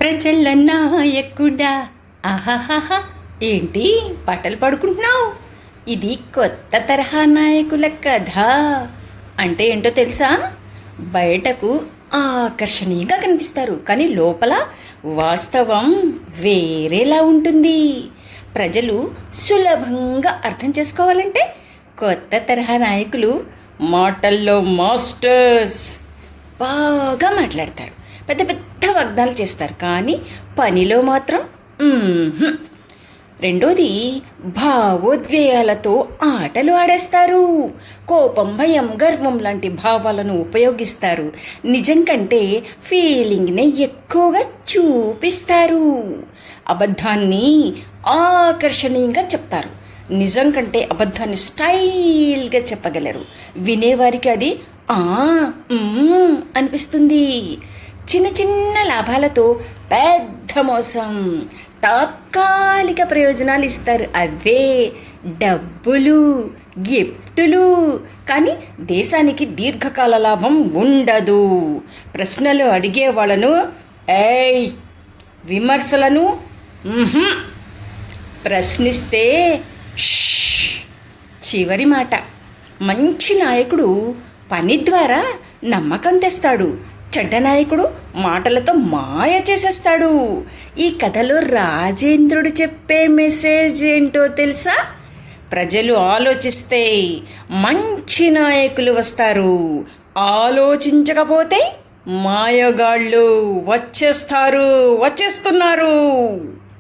ప్రజల నాయకుడా. ఆహాహాహా, ఏంటి పాటలు పాడుకుంటున్నావు? ఇది కొత్త తరహా నాయకుల కథ. అంటే ఏంటో తెలుసా? బయటకు ఆకర్షణీయంగా కనిపిస్తారు, కానీ లోపల వాస్తవం వేరేలా ఉంటుంది. ప్రజలు సులభంగా అర్థం చేసుకోవాలంటే కొత్త తరహా నాయకులు మాటల్లో మాస్టర్స్. బాగా మాట్లాడతారు, పెద్ద పెద్ద వాగ్దానాలు చేస్తారు, కానీ పనిలో మాత్రం రెండోది, భావోద్వేగాలతో ఆటలు ఆడేస్తారు. కోపం, భయం, గర్వం లాంటి భావాలను ఉపయోగిస్తారు. నిజం కంటే ఫీలింగ్ని ఎక్కువగా చూపిస్తారు. అబద్ధాన్ని ఆకర్షణీయంగా చెప్తారు. నిజం కంటే అబద్ధాన్ని స్టైల్గా చెప్పగలరు. వినేవారికి అది అనిపిస్తుంది. చిన్న చిన్న లాభాలతో పెద్ద మోసం, తాత్కాలిక ప్రయోజనాలు ఇస్తారు. అవే డబ్బులు, గిఫ్టులు. కానీ దేశానికి దీర్ఘకాల లాభం ఉండదు. ప్రశ్నలు అడిగే వాళ్ళను విమర్శలను ప్రశ్నిస్తే చివరి మాట. మంచి నాయకుడు పని ద్వారా నమ్మకం తెస్తాడు. చెడ్డ నాయకుడు మాటలతో మాయ చేసేస్తాడు. ఈ కథలో రాజేంద్రుడు చెప్పే మెసేజ్ ఏంటో తెలుసా? ప్రజలు ఆలోచిస్తే మంచి నాయకులు వస్తారు, ఆలోచించకపోతే మాయగాళ్ళు వచ్చేస్తున్నారు.